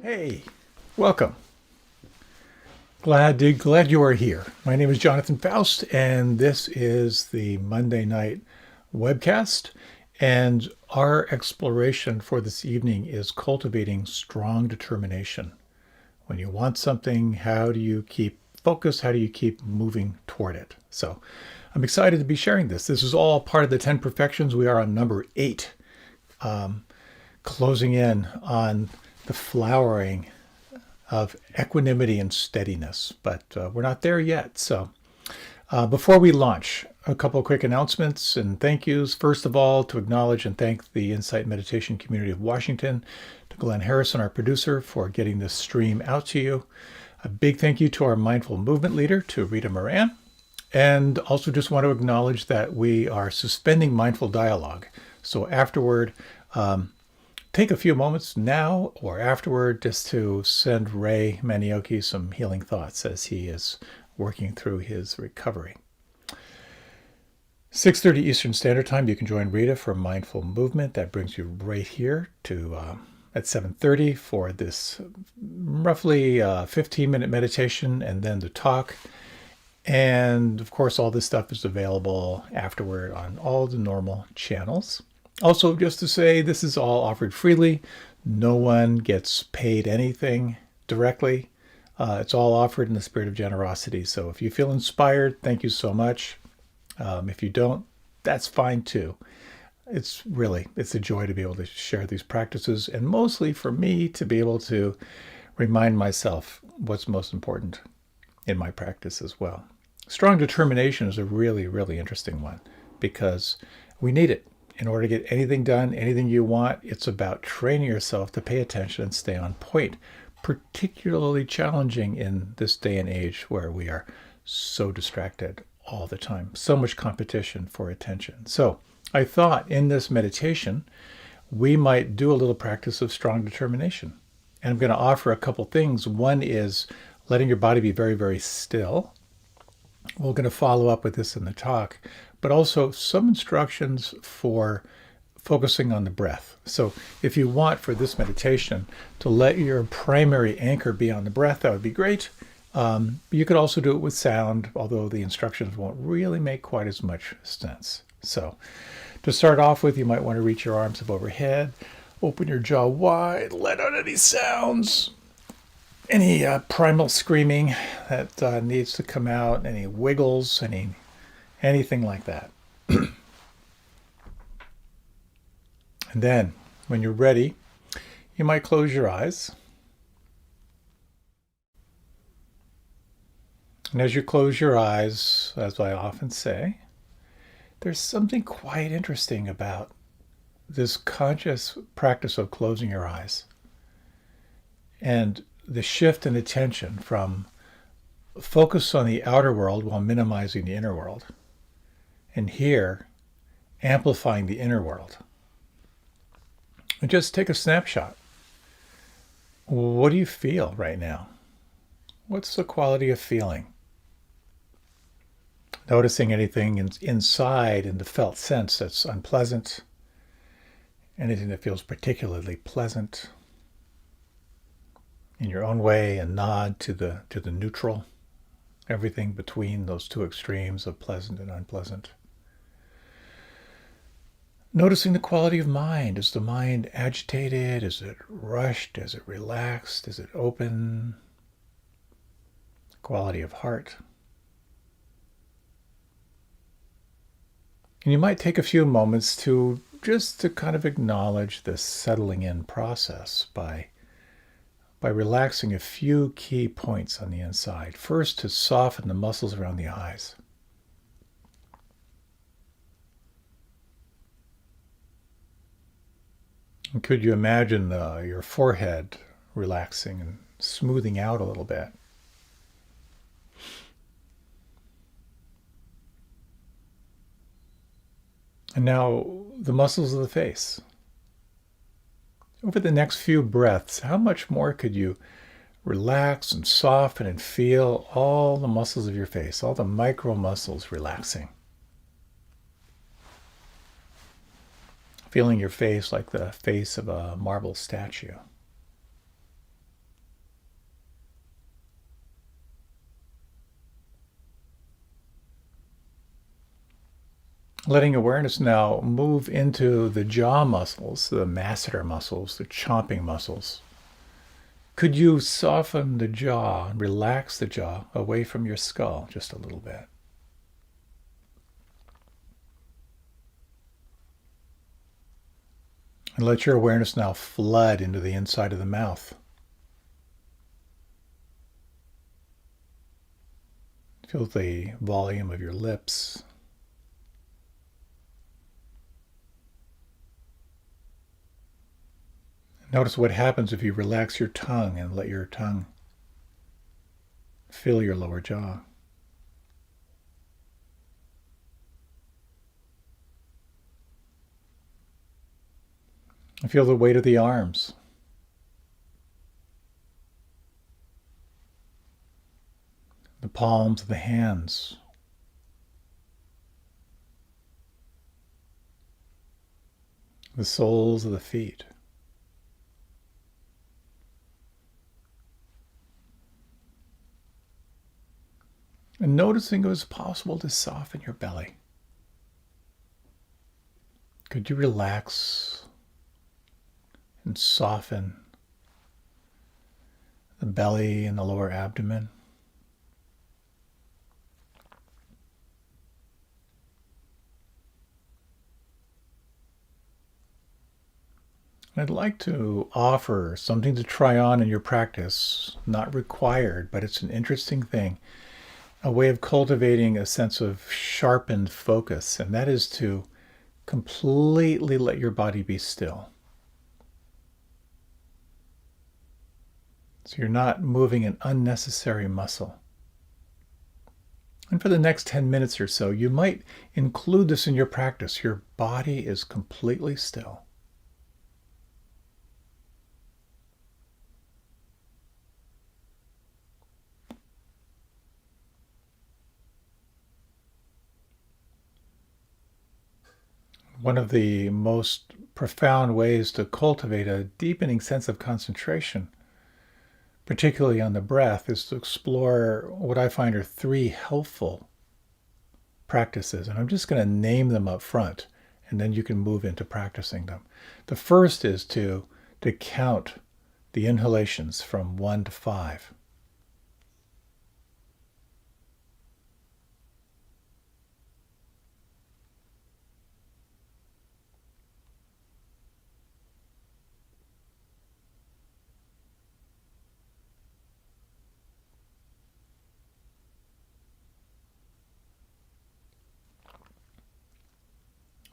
Hey, welcome. Glad you are here. My name is Jonathan Foust, and this is the Monday night webcast. And our exploration for this evening is cultivating strong determination. When you want something, how do you keep focused? How do you keep moving toward it? So I'm excited to be sharing this. This is all part of the 10 perfections. We are on number 8, closing in on the flowering of equanimity and steadiness, but we're not there yet. So before we launch, a couple of quick announcements and thank yous. First of all, to acknowledge and thank the Insight Meditation community of Washington, to Glenn Harrison, our producer, for getting this stream out to you. A big thank you to our mindful movement leader, to Rita Moran. And also just want to acknowledge that we are suspending mindful dialogue. So afterward, take a few moments now or afterward just to send Ray Manioki some healing thoughts as he is working through his recovery. 6:30 Eastern Standard Time, you can join Rita for Mindful Movement. That brings you right here to at 7:30 for this roughly 15-minute meditation and then the talk. And of course, all this stuff is available afterward on all the normal channels. Also, just to say, this is all offered freely. No one gets paid anything directly. It's all offered in the spirit of generosity. So if you feel inspired, thank you so much. If you don't, that's fine too. It's a joy to be able to share these practices, and mostly for me to be able to remind myself what's most important in my practice as well. Strong determination is a really, really interesting one because we need it. In order to get anything done, anything you want, it's about training yourself to pay attention and stay on point. Particularly challenging in this day and age where we are so distracted all the time. So much competition for attention. So I thought in this meditation, we might do a little practice of strong determination. And I'm going to offer a couple things. One is letting your body be very, very still. We're going to follow up with this in the talk, but also some instructions for focusing on the breath. So if you want for this meditation to let your primary anchor be on the breath, that would be great. You could also do it with sound, although the instructions won't really make quite as much sense. So to start off with, you might want to reach your arms up overhead, open your jaw wide, let out any sounds. Any primal screaming that needs to come out, any wiggles, anything like that. And then, when you're ready, you might close your eyes. And as you close your eyes, as I often say, there's something quite interesting about this conscious practice of closing your eyes. And the shift in attention from focus on the outer world while minimizing the inner world, and here amplifying the inner world. And just take a snapshot. What do you feel right now? What's the quality of feeling? Noticing anything inside in the felt sense that's unpleasant, anything that feels particularly pleasant. In your own way, a nod to the neutral, everything between those two extremes of pleasant and unpleasant. Noticing the quality of mind. Is the mind agitated? Is it rushed? Is it relaxed? Is it open? Quality of heart. And you might take a few moments to kind of acknowledge this settling in process by relaxing a few key points on the inside. First, to soften the muscles around the eyes. And could you imagine your forehead relaxing and smoothing out a little bit? And now the muscles of the face. Over the next few breaths, how much more could you relax and soften and feel all the muscles of your face, all the micro muscles relaxing? Feeling your face like the face of a marble statue. Letting awareness now move into the jaw muscles, the masseter muscles, the chomping muscles. Could you soften the jaw, relax the jaw away from your skull just a little bit? And let your awareness now flood into the inside of the mouth. Feel the volume of your lips. Notice what happens if you relax your tongue and let your tongue fill your lower jaw. And feel the weight of the arms. The palms of the hands. The soles of the feet. And noticing it was possible to soften your belly. Could you relax and soften the belly and the lower abdomen? I'd like to offer something to try on in your practice, not required, but it's an interesting thing, a way of cultivating a sense of sharpened focus, and that is to completely let your body be still. So you're not moving an unnecessary muscle. And for the next 10 minutes or so, you might include this in your practice. Your body is completely still. One of the most profound ways to cultivate a deepening sense of concentration, particularly on the breath, is to explore what I find are 3 helpful practices. And I'm just going to name them up front, and then you can move into practicing them. The first is to count the inhalations from 1 to 5.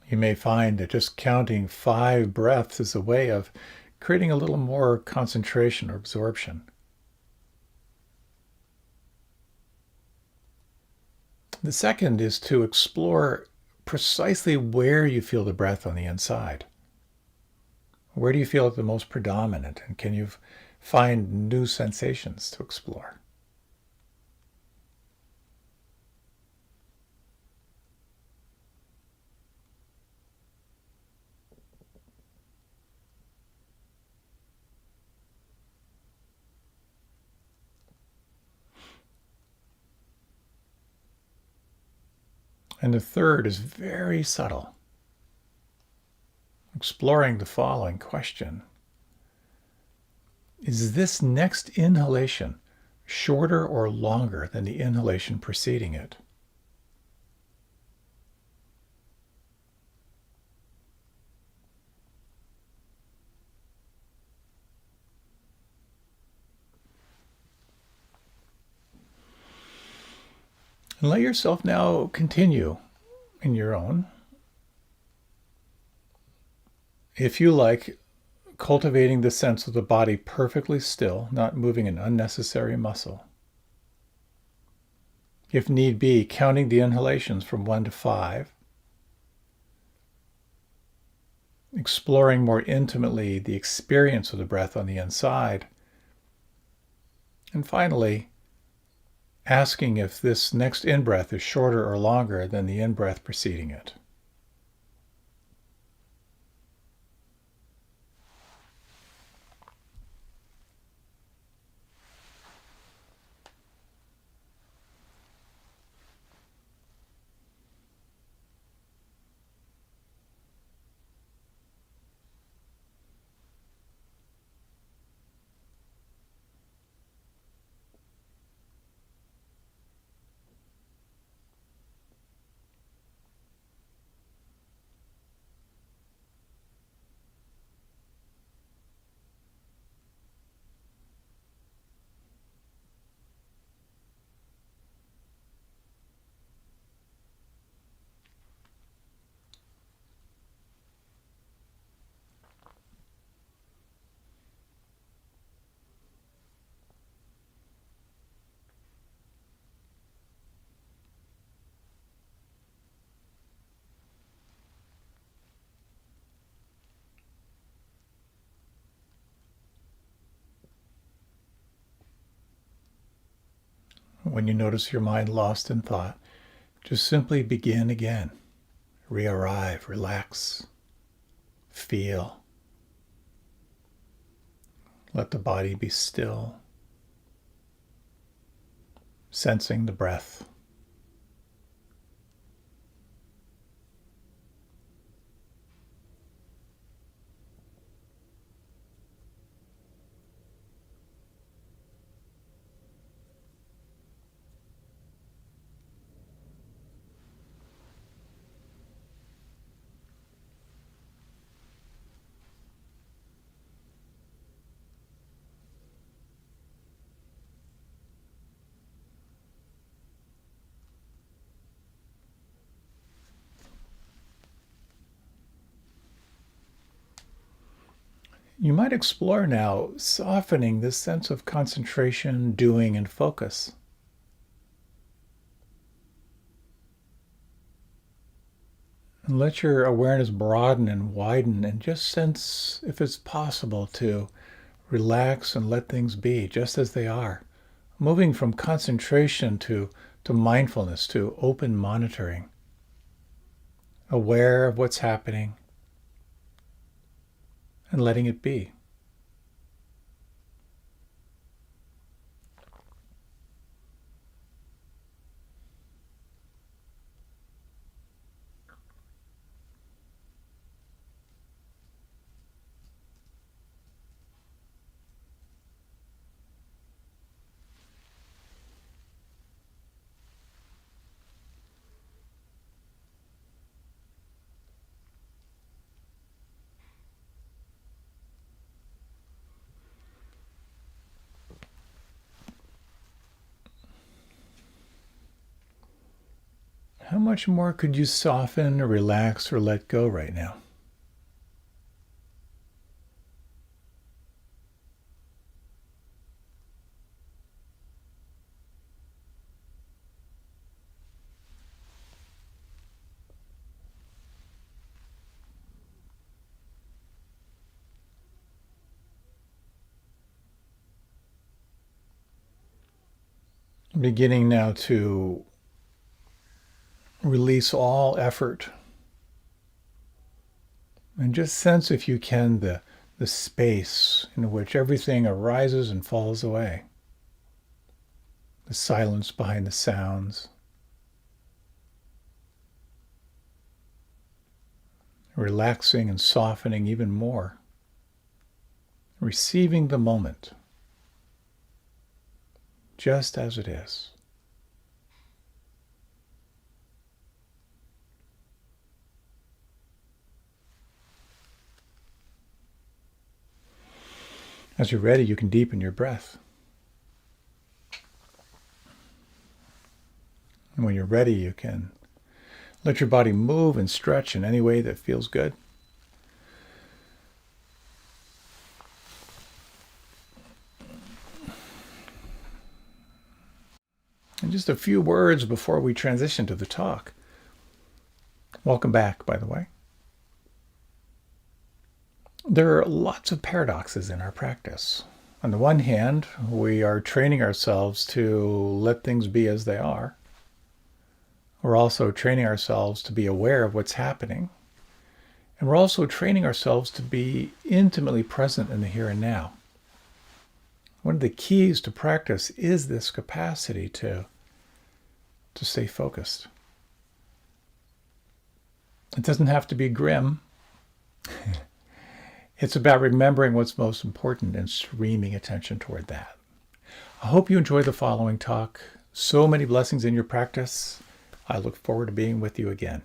You may find that just counting 5 breaths is a way of creating a little more concentration or absorption. The second is to explore precisely where you feel the breath on the inside. Where do you feel it the most predominant? And can you find new sensations to explore? And the third is very subtle, exploring the following question. Is this next inhalation shorter or longer than the inhalation preceding it? And let yourself now continue in your own. If you like, cultivating the sense of the body perfectly still, not moving an unnecessary muscle. If need be, counting the inhalations from 1 to 5. Exploring more intimately the experience of the breath on the inside. And finally, asking if this next in-breath is shorter or longer than the in-breath preceding it. when you notice your mind lost in thought, just simply begin again. Re-arrive, relax, feel. Let the body be still, sensing the breath. You might explore now softening this sense of concentration, doing, and focus. And let your awareness broaden and widen, and just sense if it's possible to relax and let things be just as they are. Moving from concentration to mindfulness, to open monitoring. Aware of what's happening and letting it be. How much more could you soften or relax or let go right now? Beginning now to release all effort. And just sense, if you can, the space in which everything arises and falls away. The silence behind the sounds. Relaxing and softening even more. Receiving the moment just as it is. As you're ready, you can deepen your breath. And when you're ready, you can let your body move and stretch in any way that feels good. And just a few words before we transition to the talk. Welcome back, by the way. There are lots of paradoxes in our practice. On the one hand, we are training ourselves to let things be as they are. We're also training ourselves to be aware of what's happening. And we're also training ourselves to be intimately present in the here and now. One of the keys to practice is this capacity to stay focused. It doesn't have to be grim. It's about remembering what's most important and streaming attention toward that. I hope you enjoy the following talk. So many blessings in your practice. I look forward to being with you again.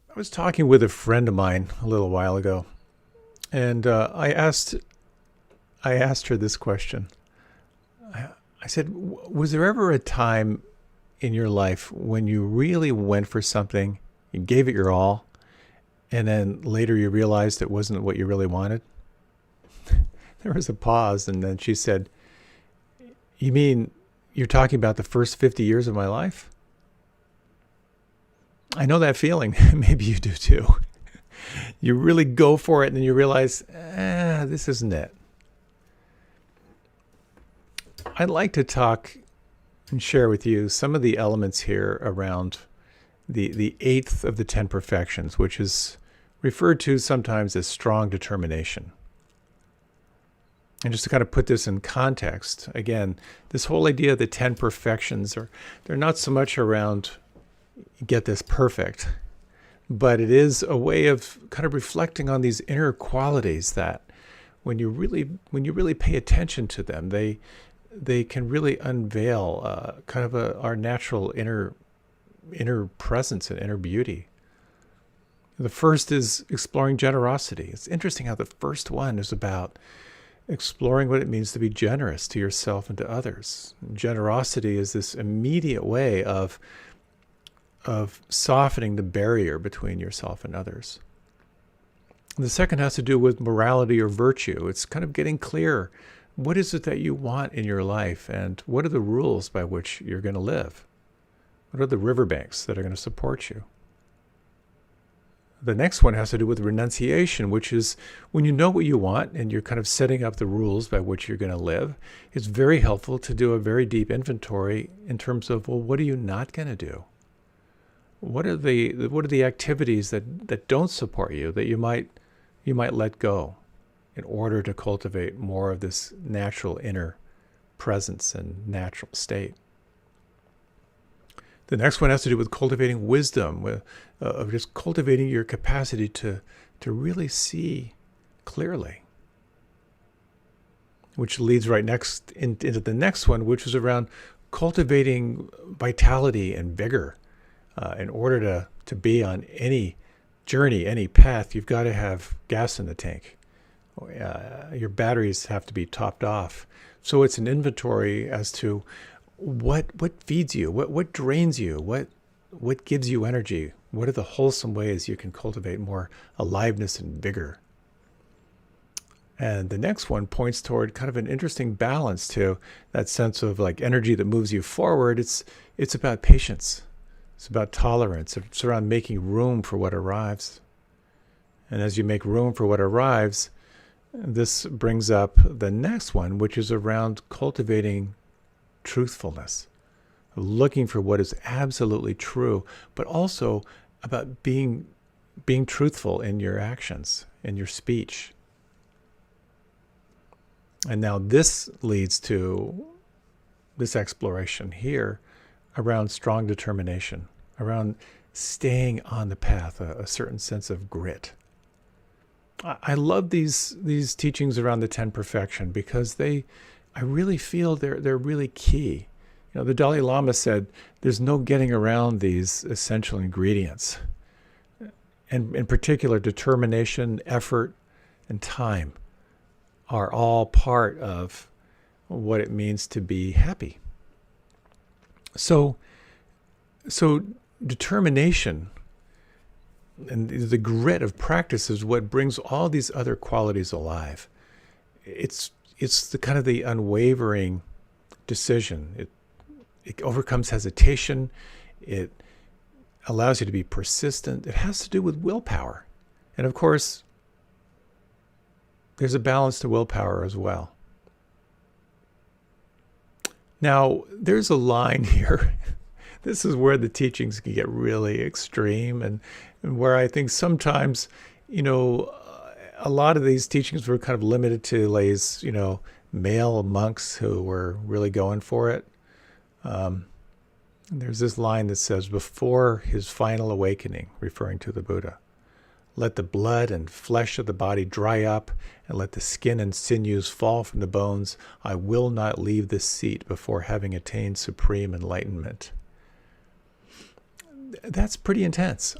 I was talking with a friend of mine a little while ago, and I asked her this question. I said, was there ever a time in your life when you really went for something, you gave it your all, and then later you realized it wasn't what you really wanted? There was a pause, and then she said, you mean you're talking about the first 50 years of my life? I know that feeling. Maybe you do too. You really go for it, and then you realize, this isn't it. I'd like to talk and share with you some of the elements here around the eighth of the 10 perfections, which is referred to sometimes as strong determination. And just to kind of put this in context, again, this whole idea of the 10 perfections they're not so much around get this perfect, but it is a way of kind of reflecting on these inner qualities that when you really pay attention to them, they can really unveil kind of our natural inner presence and inner beauty. The first is exploring generosity. It's interesting how the first one is about exploring what it means to be generous to yourself and to others. Generosity is this immediate way of softening the barrier between yourself and others. The second has to do with morality or virtue. It's kind of getting clear. What is it that you want in your life, and what are the rules by which you're going to live? What are the riverbanks that are going to support you? The next one has to do with renunciation, which is when you know what you want and you're kind of setting up the rules by which you're going to live, it's very helpful to do a very deep inventory in terms of, well, what are you not going to do? What are the activities that don't support you that you might let go in order to cultivate more of this natural inner presence and natural state? The next one has to do with cultivating wisdom, of just cultivating your capacity to really see clearly. Which leads right next into the next one, which is around cultivating vitality and vigor. In order to be on any journey, any path, you've got to have gas in the tank. Your batteries have to be topped off. So it's an inventory as to what feeds you, what drains you, what gives you energy, what are the wholesome ways you can cultivate more aliveness and vigor. And the next one points toward kind of an interesting balance to that sense of like energy that moves you forward. It's about patience. It's about tolerance. It's around making room for what arrives. And as you make room for what arrives, this brings up the next one, which is around cultivating truthfulness, looking for what is absolutely true, but also about being truthful in your actions, in your speech. And now this leads to this exploration here around strong determination, around staying on the path, a certain sense of grit. I love these teachings around the 10 perfection because I really feel they're really key. You know, the Dalai Lama said there's no getting around these essential ingredients. And in particular, determination, effort, and time are all part of what it means to be happy. So determination and the grit of practice is what brings all these other qualities alive. It's the kind of the unwavering decision. It overcomes hesitation. It allows you to be persistent. It has to do with willpower. And of course, there's a balance to willpower as well. Now, there's a line here. This is where the teachings can get really extreme and where I think sometimes, a lot of these teachings were kind of limited to these, male monks who were really going for it. There's this line that says, before his final awakening, referring to the Buddha, let the blood and flesh of the body dry up, and let the skin and sinews fall from the bones. I will not leave this seat before having attained supreme enlightenment. That's pretty intense.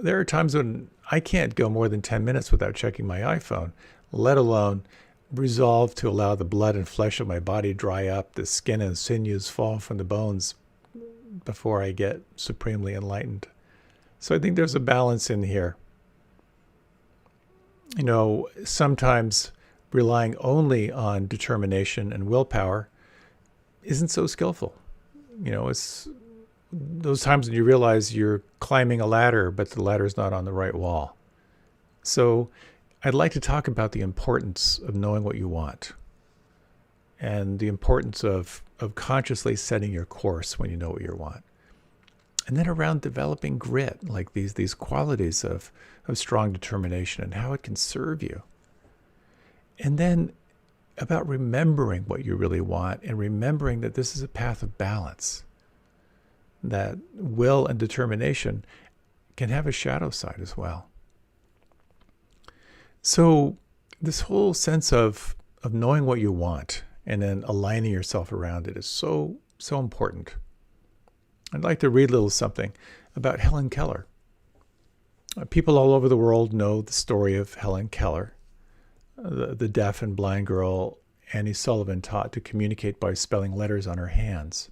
There are times when I can't go more than 10 minutes without checking my iPhone, let alone resolve to allow the blood and flesh of my body dry up, the skin and sinews fall from the bones before I get supremely enlightened. So I think there's a balance in here. Sometimes relying only on determination and willpower isn't so skillful. It's those times when you realize you're climbing a ladder, but the ladder's not on the right wall. So I'd like to talk about the importance of knowing what you want and the importance of consciously setting your course when you know what you want. And then around developing grit, like these qualities of strong determination and how it can serve you. And then about remembering what you really want and remembering that this is a path of balance, that will and determination can have a shadow side as well. So this whole sense of knowing what you want and then aligning yourself around it is so important. I'd like to read a little something about Helen Keller. People all over the world know the story of Helen Keller, the deaf and blind girl Annie Sullivan taught to communicate by spelling letters on her hands.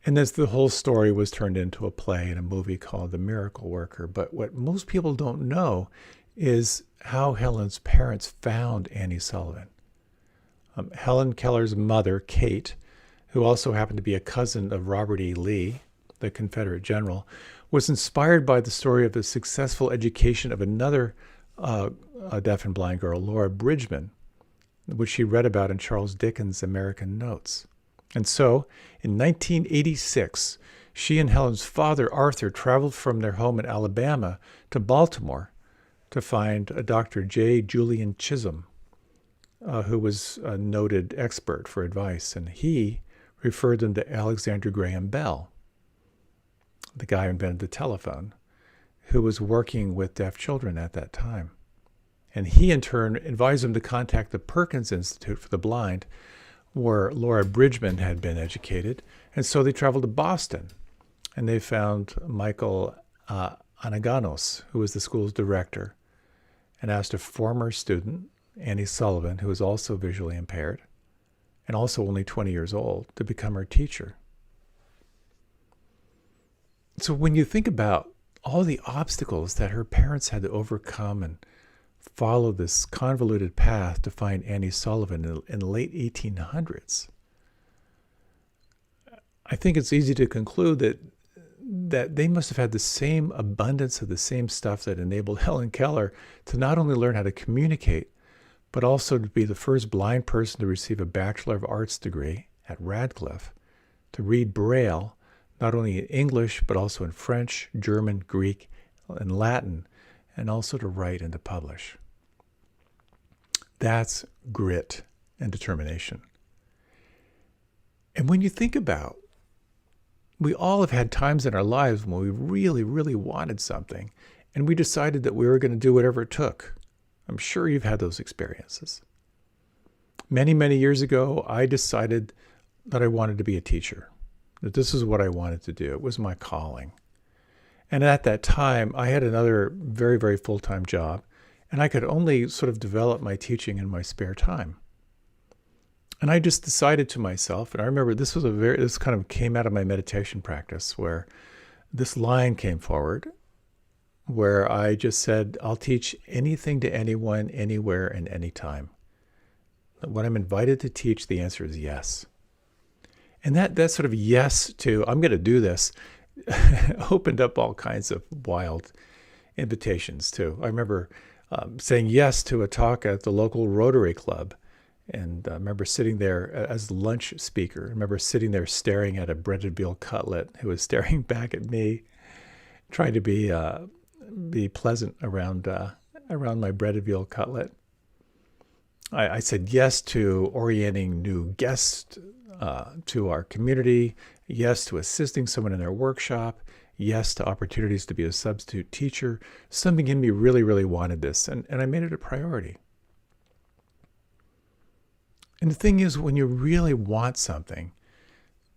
And as the whole story was turned into a play and a movie called The Miracle Worker. But what most people don't know is how Helen's parents found Annie Sullivan. Helen Keller's mother, Kate, who also happened to be a cousin of Robert E. Lee, the Confederate general, was inspired by the story of the successful education of another deaf and blind girl, Laura Bridgman, which she read about in Charles Dickens' American Notes. And so, in 1986, she and Helen's father, Arthur, traveled from their home in Alabama to Baltimore to find a Dr. J. Julian Chisholm, who was a noted expert for advice. And he referred them to Alexander Graham Bell, the guy who invented the telephone, who was working with deaf children at that time. And he, in turn, advised them to contact the Perkins Institute for the Blind, where Laura Bridgman had been educated. And so they traveled to Boston, and they found Michael Anaganos, who was the school's director, and asked a former student, Annie Sullivan, who was also visually impaired, and also only 20 years old, to become her teacher. So when you think about all the obstacles that her parents had to overcome and follow this convoluted path to find Annie Sullivan in the late 1800s, I think it's easy to conclude that they must have had the same abundance of the same stuff that enabled Helen Keller to not only learn how to communicate, but also to be the first blind person to receive a Bachelor of Arts degree at Radcliffe, to read Braille, not only in English, but also in French, German, Greek, and Latin, and also to write and to publish. That's grit and determination. And when you think about, we all have had times in our lives when we really, really wanted something, and we decided that we were going to do whatever it took. I'm sure you've had those experiences. Many, many years ago, I decided that I wanted to be a teacher, that this is what I wanted to do. It was my calling. And at that time, I had another very, very full-time job, and I could only sort of develop my teaching in my spare time. And I just decided to myself, and I remember this kind of came out of my meditation practice, where this line came forward, where I just said, I'll teach anything to anyone, anywhere, and anytime. When I'm invited to teach, the answer is yes. And that sort of yes to, I'm going to do this, opened up all kinds of wild invitations too. I remember saying yes to a talk at the local Rotary Club. And I remember sitting there as the lunch speaker. I remember sitting there staring at a breaded veal cutlet who was staring back at me, trying to be pleasant around my breaded veal cutlet. I said yes to orienting new guests to our community, yes to assisting someone in their workshop, yes to opportunities to be a substitute teacher. Something in me really, really wanted this, and I made it a priority. And the thing is, when you really want something,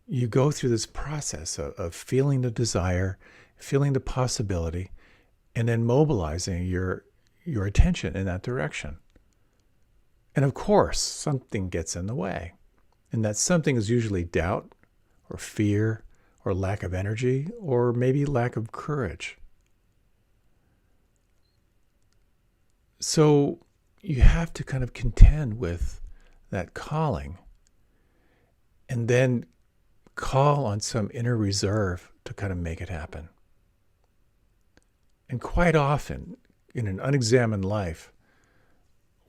you go through this process of feeling the desire, feeling the possibility, and then mobilizing your attention in that direction. And of course, something gets in the way. And that something is usually doubt or fear or lack of energy or maybe lack of courage. So you have to kind of contend with that calling and then call on some inner reserve to kind of make it happen. And quite often in an unexamined life,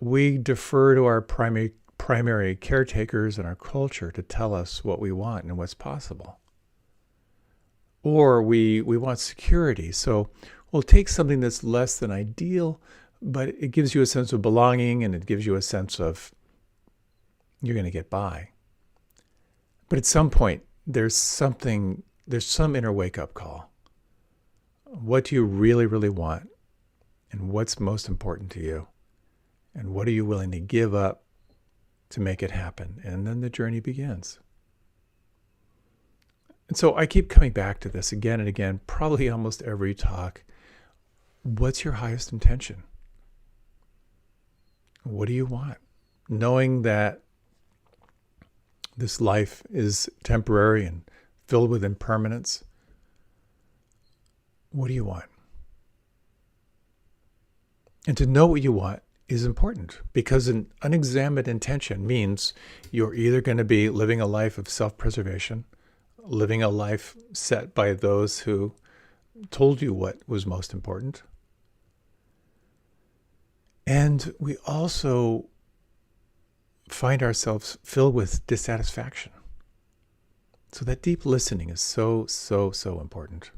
we defer to our primary caretakers in our culture to tell us what we want and what's possible. Or we want security. So we'll take something that's less than ideal, but it gives you a sense of belonging and it gives you a sense of you're going to get by. But at some point, there's some inner wake-up call. What do you really, really want? And what's most important to you? And what are you willing to give up to make it happen? And then the journey begins. And so I keep coming back to this again and again, probably almost every talk. What's your highest intention? What do you want? Knowing that this life is temporary and filled with impermanence, what do you want? And to know what you want is important, because an unexamined intention means you're either going to be living a life of self-preservation, living a life set by those who told you what was most important. And we also find ourselves filled with dissatisfaction. So that deep listening is so important.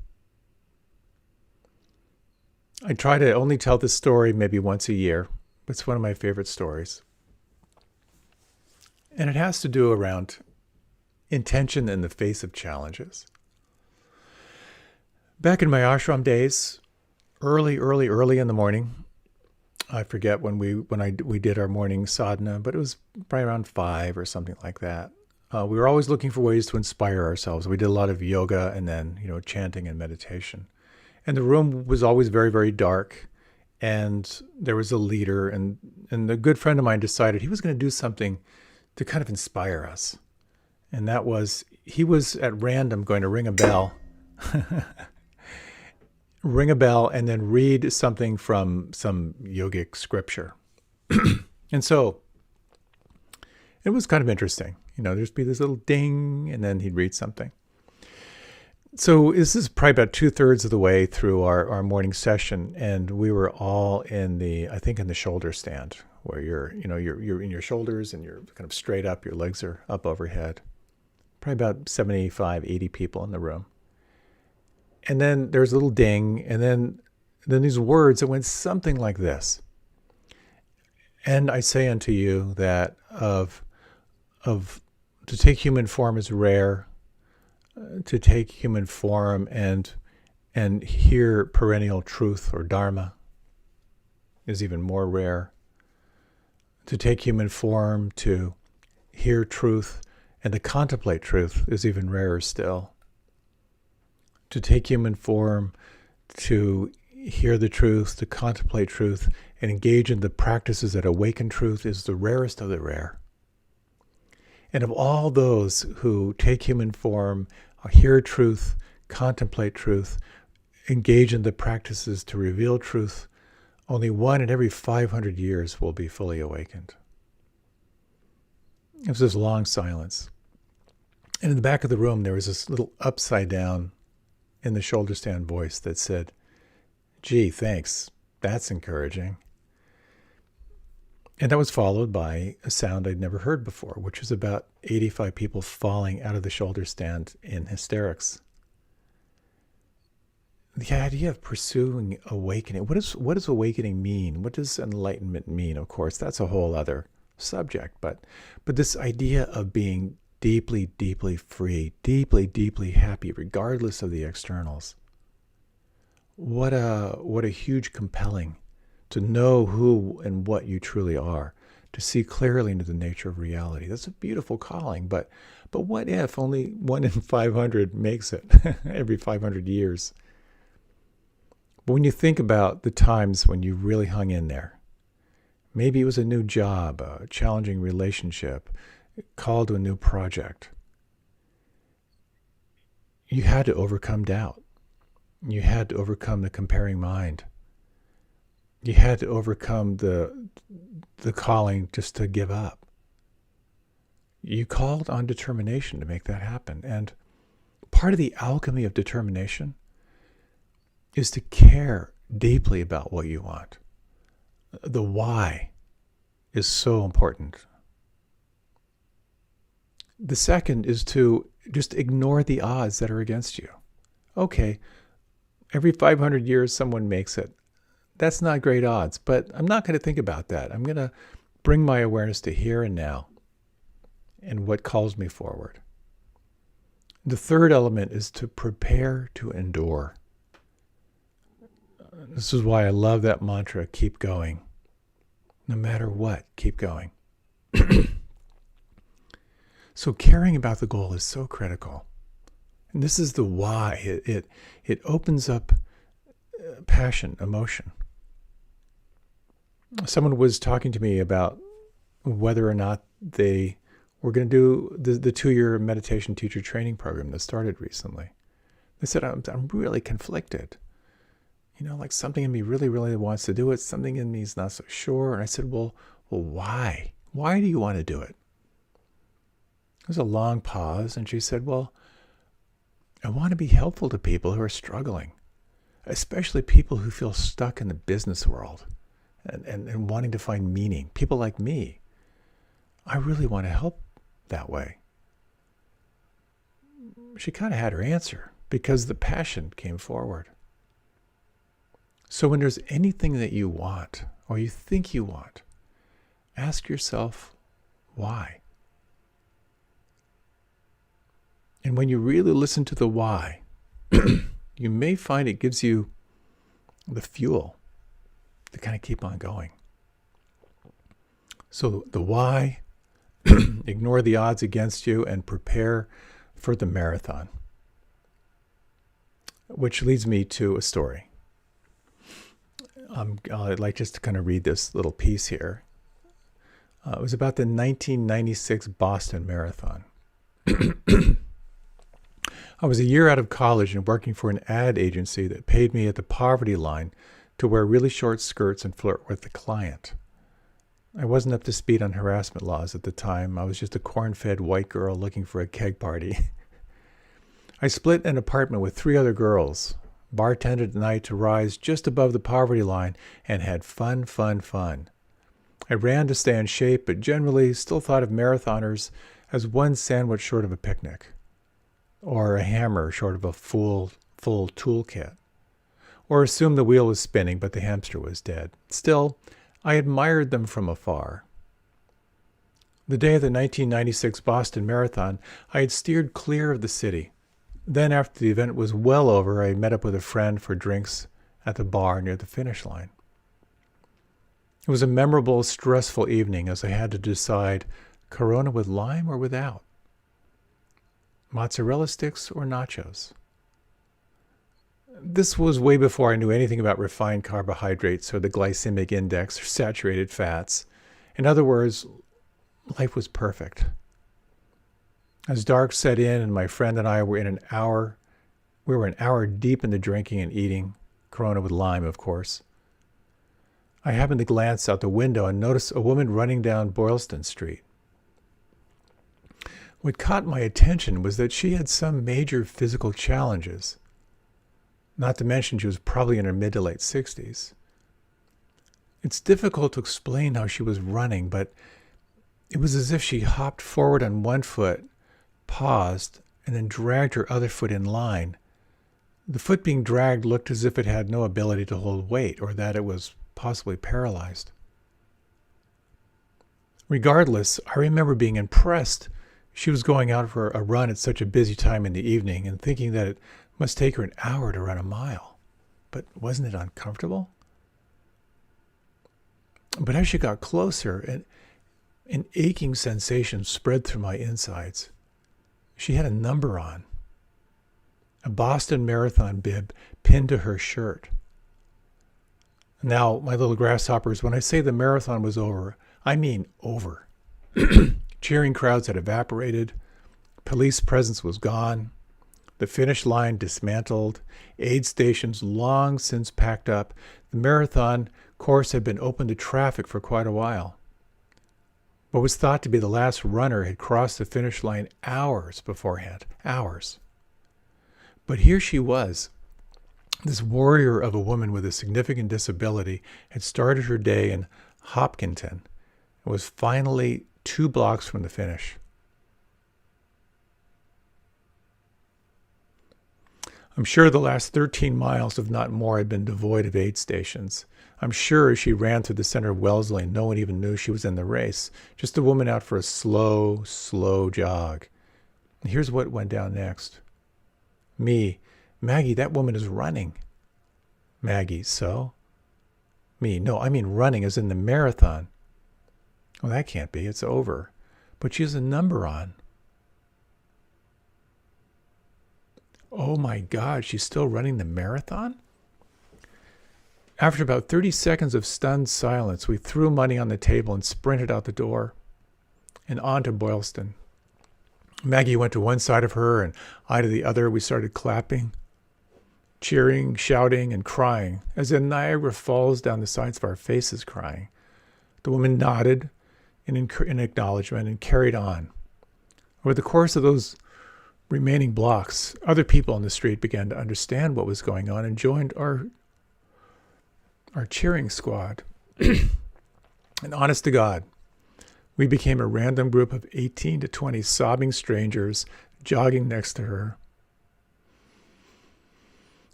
I try to only tell this story maybe once a year. It's one of my favorite stories. And it has to do around intention in the face of challenges. Back in my ashram days, early in the morning, I forget when we did our morning sadhana, but it was probably around 5 or something like that. We were always looking for ways to inspire ourselves. We did a lot of yoga and then, chanting and meditation. And the room was always very, very dark. And there was a leader, and a good friend of mine decided he was going to do something to kind of inspire us. And that was, he was at random going to ring a bell, and then read something from some yogic scripture. And so it was kind of interesting. There'd be this little ding, and then he'd read something. So this is probably about 2/3 of the way through our morning session, and we were all in the shoulder stand, where you're in your shoulders and you're kind of straight up, your legs are up overhead. Probably about 75, 80 people in the room. And then there's a little ding, and then these words that went something like this. And I say unto you that to take human form is rare. To take human form and hear perennial truth or dharma is even more rare. To take human form, to hear truth, and to contemplate truth is even rarer still. To take human form, to hear the truth, to contemplate truth, and engage in the practices that awaken truth is the rarest of the rare. And of all those who take human form, hear truth, contemplate truth, engage in the practices to reveal truth, only 1 in every 500 years will be fully awakened. It was this long silence. And in the back of the room, there was this little upside down in the shoulder stand voice that said, "Gee, thanks. That's encouraging." And that was followed by a sound I'd never heard before, which was about 85 people falling out of the shoulder stand in hysterics. The idea of pursuing awakening. What does awakening mean? What does enlightenment mean? Of course, that's a whole other subject. But this idea of being deeply, deeply free, deeply, deeply happy, regardless of the externals. What a huge compelling to know who and what you truly are, to see clearly into the nature of reality. That's a beautiful calling, but what if only 1 in 500 makes it every 500 years? But when you think about the times when you really hung in there, maybe it was a new job, a challenging relationship, call to a new project. You had to overcome doubt. You had to overcome the comparing mind. You had to overcome the calling just to give up. You called on determination to make that happen. And part of the alchemy of determination is to care deeply about what you want. The why is so important. The second is to just ignore the odds that are against you. Okay, every 500 years someone makes it. That's not great odds, but I'm not going to think about that. I'm going to bring my awareness to here and now and what calls me forward. The third element is to prepare to endure. This is why I love that mantra, keep going. No matter what, keep going. So caring about the goal is so critical. And this is the why. It opens up passion, emotion. Someone was talking to me about whether or not they were going to do the 2-year meditation teacher training program that started recently. They said, I'm really conflicted. Like something in me really, really wants to do it. Something in me is not so sure. And I said, well, why? Why do you want to do it? There was a long pause. And she said, well, I want to be helpful to people who are struggling, especially people who feel stuck in the business world and wanting to find meaning. People like me. I really want to help that way. She kind of had her answer because the passion came forward. So when there's anything that you want or you think you want, ask yourself why. And when you really listen to the why, you may find it gives you the fuel to kind of keep on going. So the why, ignore the odds against you and prepare for the marathon. Which leads me to a story. I'd like just to kind of read this little piece here. It was about the 1996 Boston Marathon. I was a year out of college and working for an ad agency that paid me at the poverty line to wear really short skirts and flirt with the client. I wasn't up to speed on harassment laws at the time. I was just a corn-fed white girl looking for a keg party. I split an apartment with 3 other girls, bartended at night to rise just above the poverty line, and had fun. I ran to stay in shape, but generally still thought of marathoners as one sandwich short of a picnic, or a hammer short of a full toolkit, or assumed the wheel was spinning but the hamster was dead. Still, I admired them from afar. The day of the 1996 Boston Marathon, I had steered clear of the city. Then, after the event was well over, I met up with a friend for drinks at the bar near the finish line. It was a memorable, stressful evening as I had to decide Corona with lime or without, mozzarella sticks or nachos. This was way before I knew anything about refined carbohydrates or the glycemic index or saturated fats. In other words, life was perfect. As dark set in and my friend and I were an hour deep in the drinking and eating, Corona with lime, of course, I happened to glance out the window and noticed a woman running down Boylston Street. What caught my attention was that she had some major physical challenges. Not to mention she was probably in her mid to late 60s. It's difficult to explain how she was running, but it was as if she hopped forward on one foot, paused, and then dragged her other foot in line. The foot being dragged looked as if it had no ability to hold weight or that it was possibly paralyzed. Regardless, I remember being impressed. She was going out for a run at such a busy time in the evening and thinking that it must take her an hour to run a mile. But wasn't it uncomfortable? But as she got closer, an aching sensation spread through my insides. She had a number on, a Boston Marathon bib pinned to her shirt. Now, my little grasshoppers, when I say the marathon was over, I mean over. Cheering crowds had evaporated. Police presence was gone. The finish line dismantled. Aid stations long since packed up. The marathon course had been open to traffic for quite a while. What was thought to be the last runner had crossed the finish line hours beforehand. Hours. But here she was. This warrior of a woman with a significant disability had started her day in Hopkinton and was finally 2 blocks from the finish. I'm sure the last 13 miles, if not more, had been devoid of aid stations. I'm sure as she ran through the center of Wellesley, no one even knew she was in the race. Just a woman out for a slow, slow jog. And here's what went down next. Me, Maggie, that woman is running. Maggie, so? Me, no, I mean running as in the marathon. Well, that can't be. It's over. But she has a number on. Oh my God, she's still running the marathon? After about 30 seconds of stunned silence, we threw money on the table and sprinted out the door and on to Boylston. Maggie went to one side of her and I to the other. We started clapping, cheering, shouting, and crying, as in Niagara Falls down the sides of our faces crying. The woman nodded in acknowledgement and carried on. Over the course of those remaining blocks, other people on the street began to understand what was going on and joined our cheering squad. And honest to God, we became a random group of 18 to 20 sobbing strangers jogging next to her,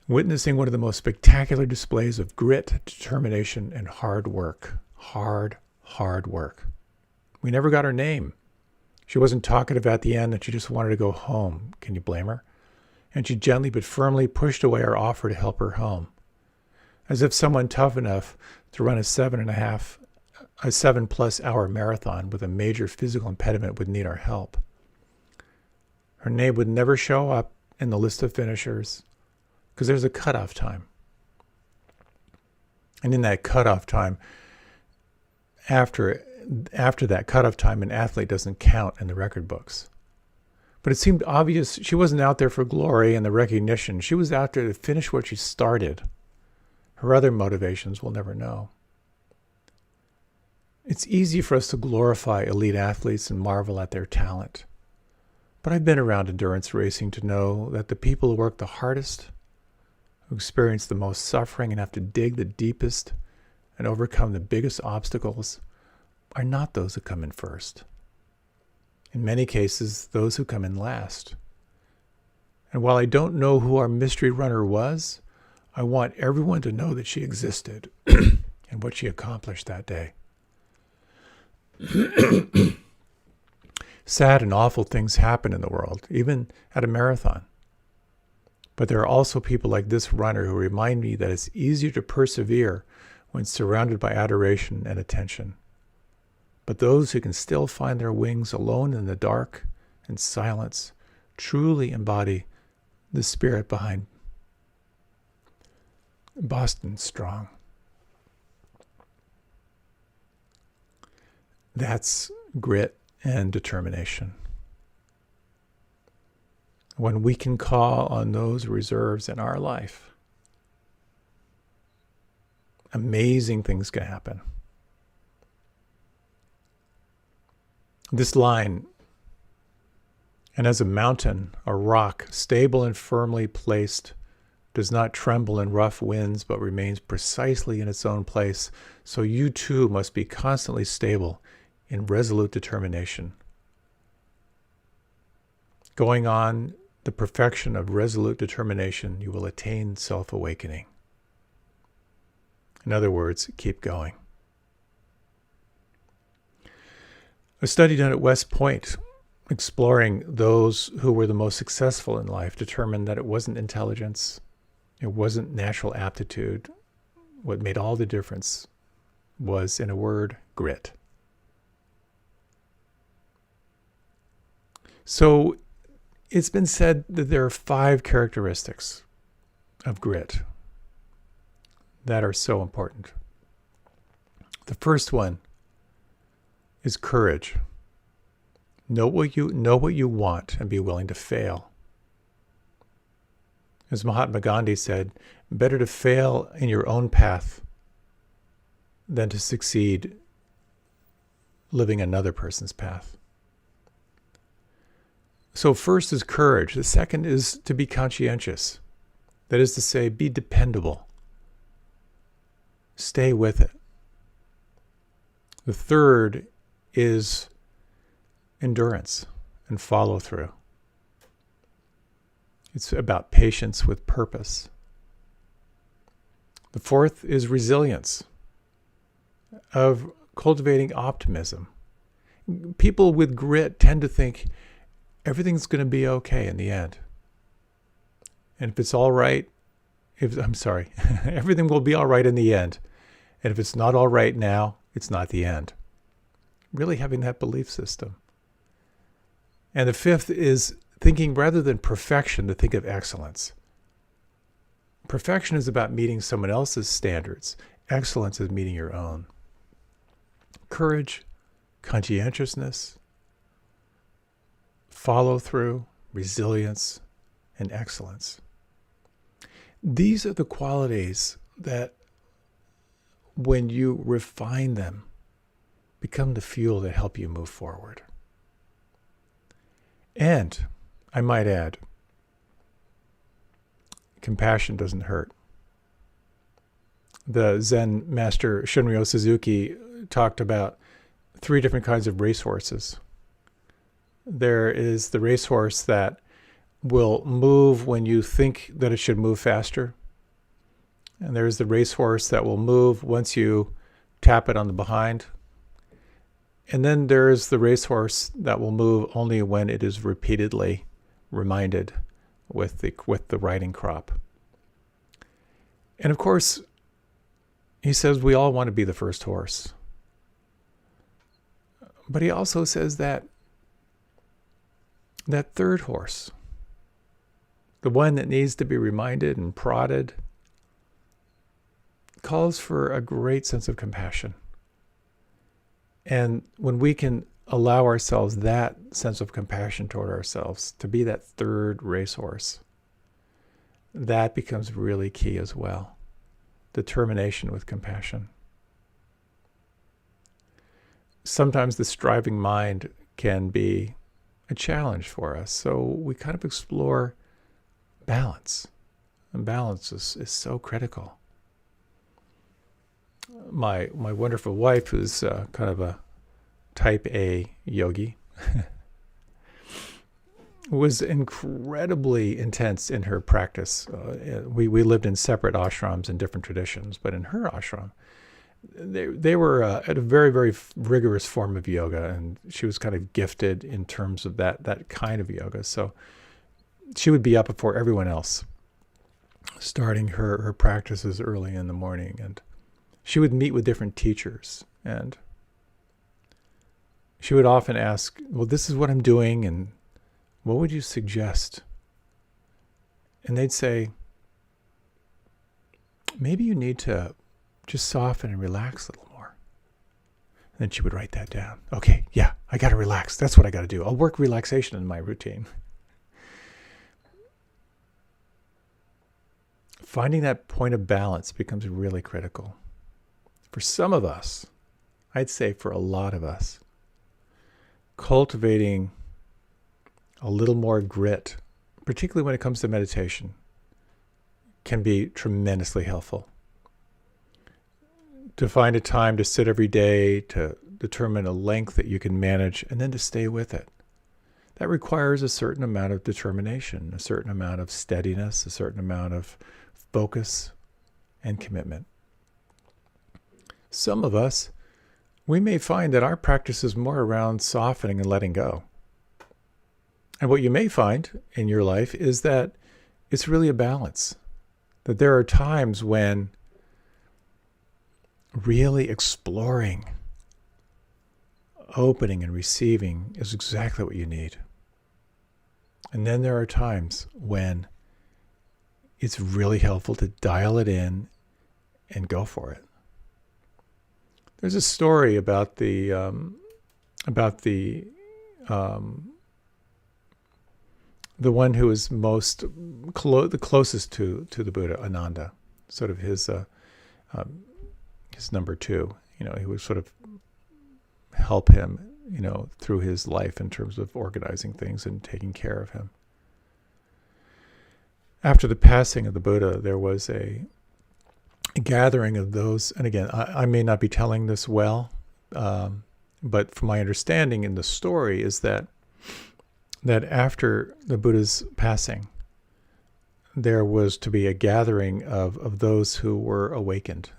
witnessing one of the most spectacular displays of grit, determination, and hard work. Hard work. We never got her name. She wasn't talkative at the end, and she just wanted to go home. Can you blame her? And she gently but firmly pushed away our offer to help her home, as if someone tough enough to run a 7+ hour marathon with a major physical impediment would need our help. Her name would never show up in the list of finishers because there's a cutoff time. And in that cutoff time, after that cutoff time, an athlete doesn't count in the record books. But it seemed obvious she wasn't out there for glory and the recognition. She was out there to finish what she started. Her other motivations we'll never know. It's easy for us to glorify elite athletes and marvel at their talent. But I've been around endurance racing to know that the people who work the hardest, who experience the most suffering and have to dig the deepest and overcome the biggest obstacles, are not those who come in first. In many cases, those who come in last. And while I don't know who our mystery runner was, I want everyone to know that she existed and what she accomplished that day. Sad and awful things happen in the world, even at a marathon. But there are also people like this runner who remind me that it's easier to persevere when surrounded by adoration and attention. But those who can still find their wings alone in the dark and silence truly embody the spirit behind Boston Strong. That's grit and determination. When we can call on those reserves in our life, amazing things can happen. This line, and as a mountain, a rock, stable and firmly placed, does not tremble in rough winds, but remains precisely in its own place, so you too must be constantly stable in resolute determination. Going on the perfection of resolute determination, you will attain self-awakening. In other words, keep going. A study done at West Point, exploring those who were the most successful in life, determined that it wasn't intelligence, it wasn't natural aptitude. What made all the difference was, in a word, grit. So it's been said that there are 5 characteristics of grit that are so important. The first one is courage. Know what you want and be willing to fail. As Mahatma Gandhi said, better to fail in your own path than to succeed living another person's path. So first is courage. The second is to be conscientious. That is to say, be dependable. Stay with it. The third is endurance and follow through. It's about patience with purpose. The fourth is resilience, of cultivating optimism. People with grit tend to think everything's going to be okay in the end. And if it's all right, everything will be all right in the end. And if it's not all right now, it's not the end. Really having that belief system. And the fifth is thinking rather than perfection, to think of excellence. Perfection is about meeting someone else's standards. Excellence is meeting your own. Courage, conscientiousness, follow through, resilience, and excellence. These are the qualities that, when you refine them, become the fuel that help you move forward. And I might add, compassion doesn't hurt. The Zen master Shunryo Suzuki talked about 3 different kinds of racehorses. There is the racehorse that will move when you think that it should move faster. And there's the racehorse that will move once you tap it on the behind. And then there's the racehorse that will move only when it is repeatedly reminded with the riding crop. And of course, he says we all want to be the first horse. But he also says that third horse, the one that needs to be reminded and prodded, calls for a great sense of compassion. And when we can allow ourselves that sense of compassion toward ourselves, to be that third racehorse, that becomes really key as well. Determination with compassion. Sometimes the striving mind can be a challenge for us, so we kind of explore balance. And balance is so critical. My wonderful wife, who's kind of a type A yogi, was incredibly intense in her practice. We lived in separate ashrams in different traditions, but in her ashram, they were at a very, very rigorous form of yoga, and she was kind of gifted in terms of that kind of yoga. So she would be up before everyone else, starting her practices early in the morning, and she would meet with different teachers, and she would often ask, well, this is what I'm doing, and what would you suggest? And they'd say, maybe you need to just soften and relax a little more. And then she would write that down. Okay, yeah, I got to relax. That's what I got to do. I'll work relaxation in my routine. Finding that point of balance becomes really critical. For some of us, I'd say for a lot of us, cultivating a little more grit, particularly when it comes to meditation, can be tremendously helpful. To find a time to sit every day, to determine a length that you can manage, and then to stay with it. That requires a certain amount of determination, a certain amount of steadiness, a certain amount of focus and commitment. Some of us, we may find that our practice is more around softening and letting go. And what you may find in your life is that it's really a balance. That there are times when really exploring, opening and receiving is exactly what you need. And then there are times when it's really helpful to dial it in and go for it. There's a story about the one who was the closest to the Buddha, Ananda, sort of his number 2. He would sort of help him, through his life in terms of organizing things and taking care of him. After the passing of the Buddha, there was a gathering of those, and again, I may not be telling this well, but from my understanding in the story is that after the Buddha's passing, there was to be a gathering of those who were awakened,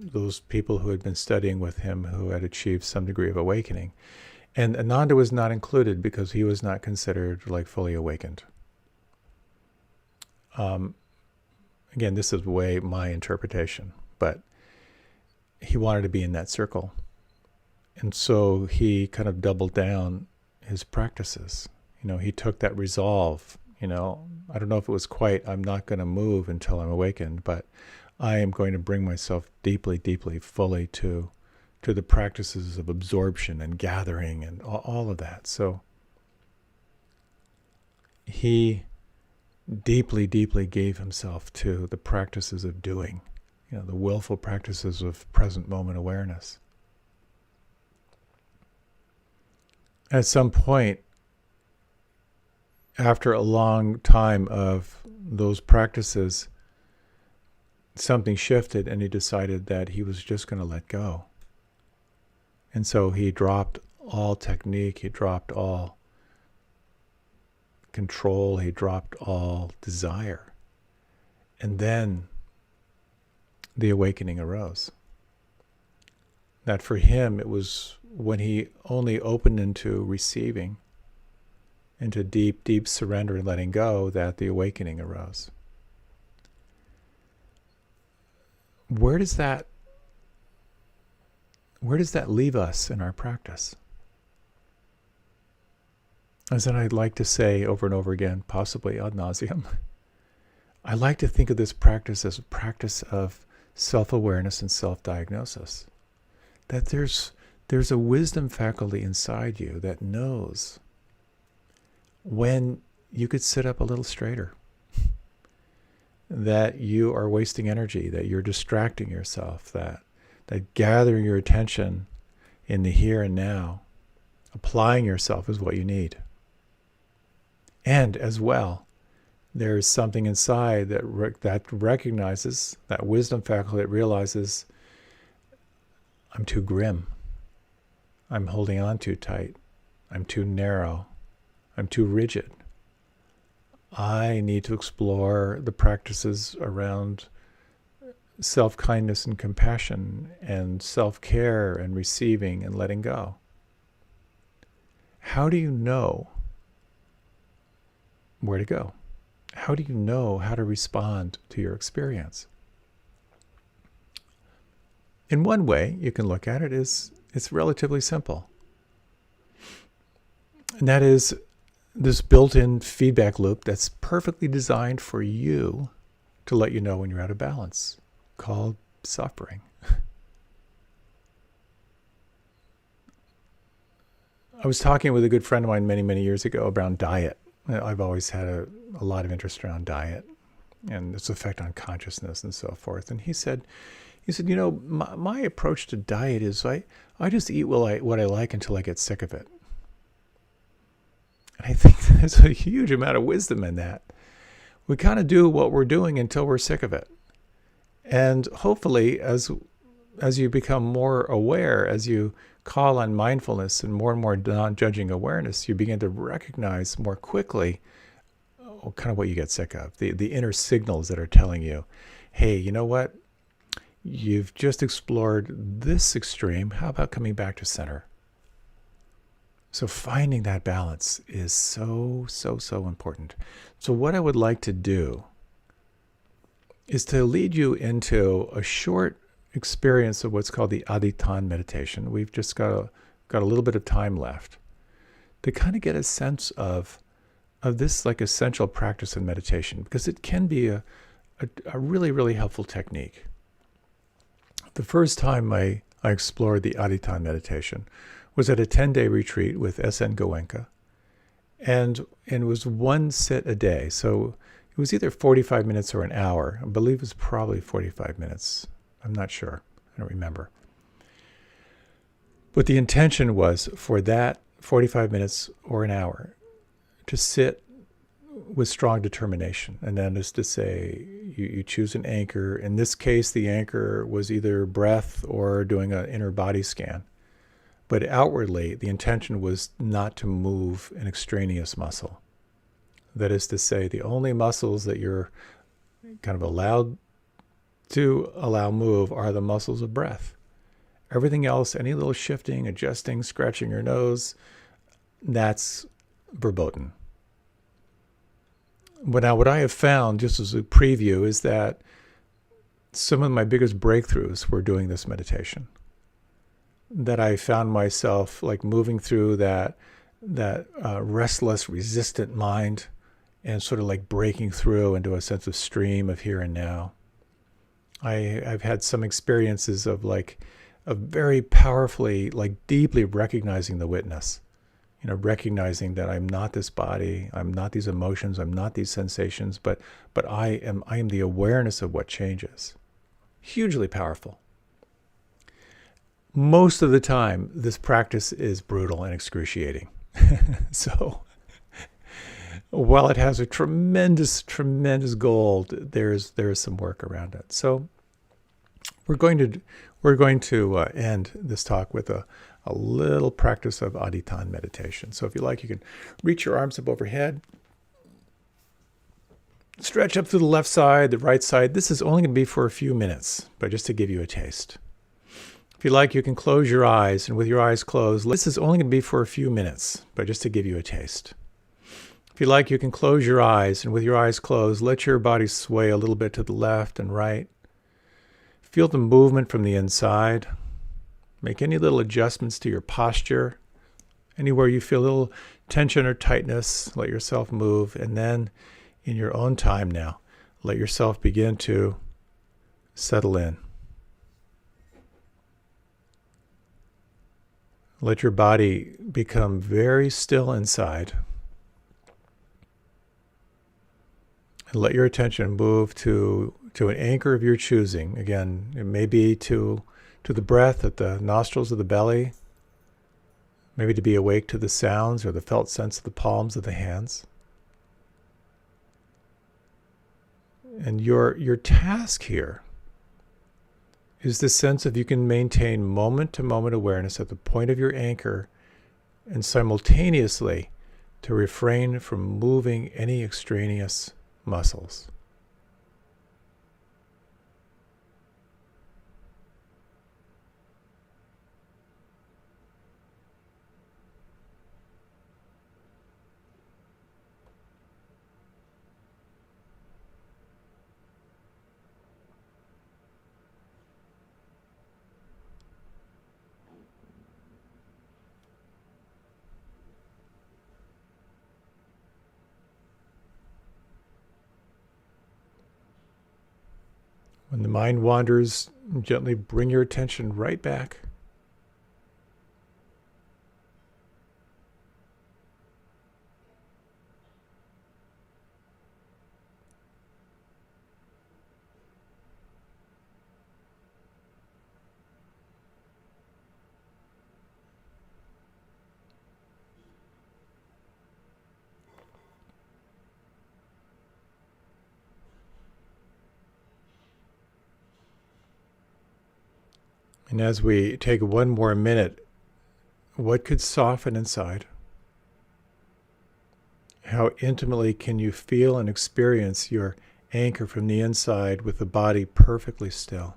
those people who had been studying with him who had achieved some degree of awakening. And Ananda was not included because he was not considered like fully awakened. Again, this is my interpretation, but he wanted to be in that circle. And so he kind of doubled down his practices. He took that resolve, I don't know if it was quite, I'm not going to move until I'm awakened, but I am going to bring myself deeply, deeply, fully to the practices of absorption and gathering and all of that. So he deeply, deeply gave himself to the practices of doing, the willful practices of present moment awareness. At some point, after a long time of those practices, something shifted and he decided that he was just going to let go. And so he dropped all technique, he dropped all control, he dropped all desire. And then the awakening arose. That for him, it was when he only opened into receiving, into deep, deep surrender and letting go, that the awakening arose. Where does that leave us in our practice? As I'd like to say over and over again, possibly ad nauseum, I like to think of this practice as a practice of self-awareness and self-diagnosis. That there's a wisdom faculty inside you that knows when you could sit up a little straighter, that you are wasting energy, that you're distracting yourself, that gathering your attention in the here and now, applying yourself is what you need. And as well, there is something inside that recognizes, that wisdom faculty that realizes, I'm too grim. I'm holding on too tight. I'm too narrow. I'm too rigid. I need to explore the practices around self-kindness and compassion and self-care and receiving and letting go. How do you know where to go? How do you know how to respond to your experience? In one way, you can look at it as it's relatively simple. And that is this built-in feedback loop that's perfectly designed for you to let you know when you're out of balance, called suffering. I was talking with a good friend of mine many, many years ago around diet. I've always had a lot of interest around diet and its effect on consciousness and so forth. And he said, my approach to diet is I just eat what I like until I get sick of it. And I think there's a huge amount of wisdom in that. We kind of do what we're doing until we're sick of it. And hopefully, as you become more aware, as you call on mindfulness and more non-judging awareness, you begin to recognize more quickly kind of what you get sick of, the inner signals that are telling you, hey, you know what? You've just explored this extreme. How about coming back to center? So finding that balance is so, so, so important. So what I would like to do is to lead you into a short experience of what's called the Adhittana meditation. We've just got a little bit of time left to kind of get a sense of this like essential practice in meditation, because it can be a really, really helpful technique. The first time I explored the Adhittana meditation was at a 10-day retreat with S.N. Goenka, and it was one sit a day. So it was either 45 minutes or an hour. I believe it was probably 45 minutes. I'm not sure. I don't remember. But the intention was for that 45 minutes or an hour to sit with strong determination. And that is to say, you choose an anchor. In this case, the anchor was either breath or doing an inner body scan. But outwardly, the intention was not to move an extraneous muscle. That is to say, the only muscles that you're kind of allowed to allow move are the muscles of breath. Everything else, any little shifting, adjusting, scratching your nose, that's verboten. But now what I have found, just as a preview, is that some of my biggest breakthroughs were doing this meditation. That I found myself like moving through that restless, resistant mind and sort of like breaking through into a sense of stream of here and now. I've had some experiences of very powerfully, like deeply recognizing the witness, recognizing that I'm not this body, I'm not these emotions, I'm not these sensations, but I am the awareness of what changes. Hugely powerful. Most of the time, this practice is brutal and excruciating. So while it has a tremendous, tremendous gold, there's some work around it. So we're going to end this talk with a little practice of Adhittana meditation. So if you like, you can reach your arms up overhead, stretch up through the left side, the right side. This is only going to be for a few minutes, but just to give you a taste. If you like, you can close your eyes, and with your eyes closed, this is only going to be for a few minutes, but just to give you a taste. If you like, you can close your eyes, and with your eyes closed, let your body sway a little bit to the left and right. Feel the movement from the inside. Make any little adjustments to your posture. Anywhere you feel a little tension or tightness, let yourself move. And then, in your own time now, let yourself begin to settle in. Let your body become very still inside. And let your attention move to an anchor of your choosing. Again, it may be to the breath at the nostrils of the belly, maybe to be awake to the sounds or the felt sense of the palms of the hands. And your task here is the sense of you can maintain moment-to-moment awareness at the point of your anchor and simultaneously to refrain from moving any extraneous muscles. When the mind wanders, gently bring your attention right back. And as we take one more minute, what could soften inside? How intimately can you feel and experience your anchor from the inside with the body perfectly still?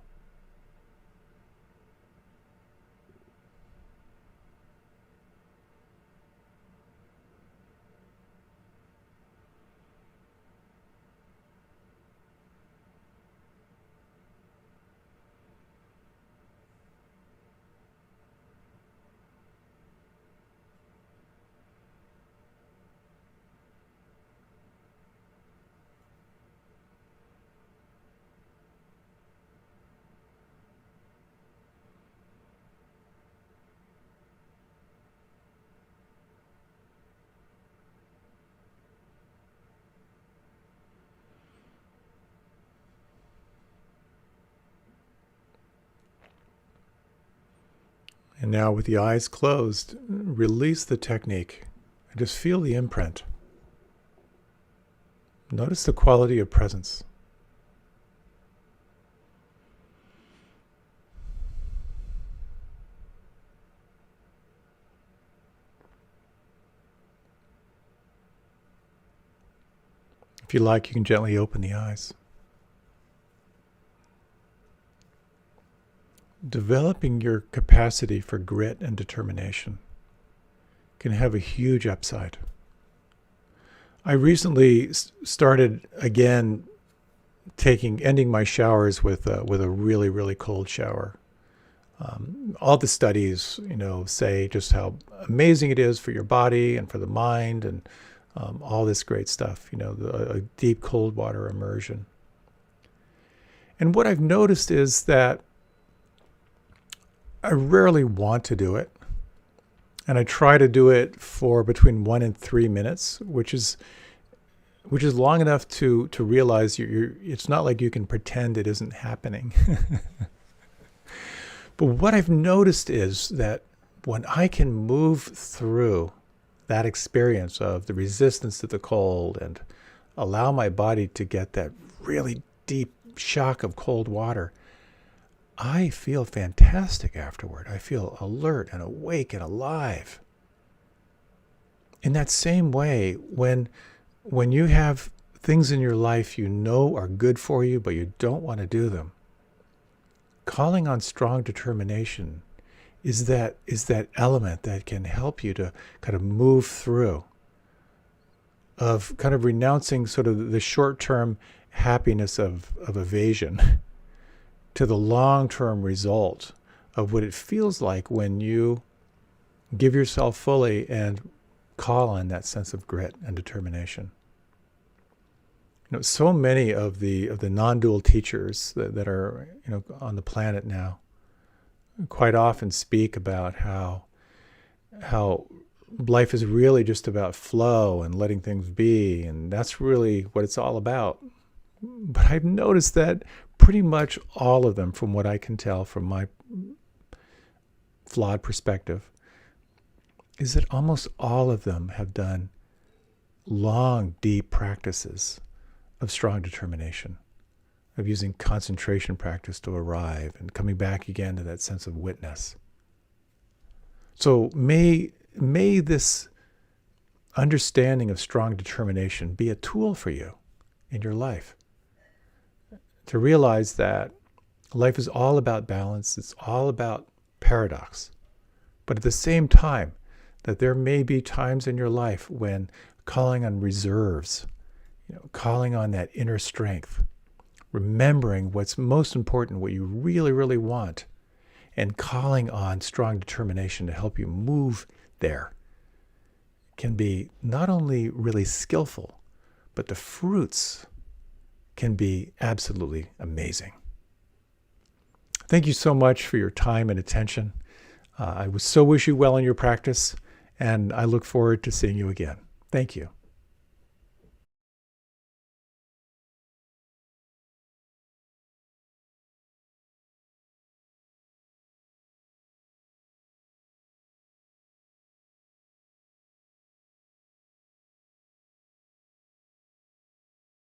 And now with the eyes closed, release the technique and just feel the imprint. Notice the quality of presence. If you like, you can gently open the eyes. Developing your capacity for grit and determination can have a huge upside. I recently started again ending my showers with a really, really cold shower. All the studies, say just how amazing it is for your body and for the mind and all this great stuff, a deep cold water immersion. And what I've noticed is that I rarely want to do it. And I try to do it for between 1 and 3 minutes, which is long enough to realize it's not like you can pretend it isn't happening. But what I've noticed is that when I can move through that experience of the resistance to the cold and allow my body to get that really deep shock of cold water, I feel fantastic afterward. I feel alert and awake and alive. In that same way, when you have things in your life you know are good for you, but you don't want to do them, calling on strong determination is that element that can help you to kind of move through, of kind of renouncing sort of the short-term happiness of evasion to the long-term result of what it feels like when you give yourself fully and call on that sense of grit and determination. So many of the non-dual teachers that are on the planet now quite often speak about how life is really just about flow and letting things be, and that's really what it's all about. But I've noticed that pretty much all of them, from what I can tell from my flawed perspective, is that almost all of them have done long, deep practices of strong determination, of using concentration practice to arrive and coming back again to that sense of witness. So may this understanding of strong determination be a tool for you in your life, to realize that life is all about balance, it's all about paradox, but at the same time, that there may be times in your life when calling on reserves, calling on that inner strength, remembering what's most important, what you really, really want, and calling on strong determination to help you move there can be not only really skillful, but the fruits can be absolutely amazing. Thank you so much for your time and attention. I so wish you well in your practice, and I look forward to seeing you again. Thank you.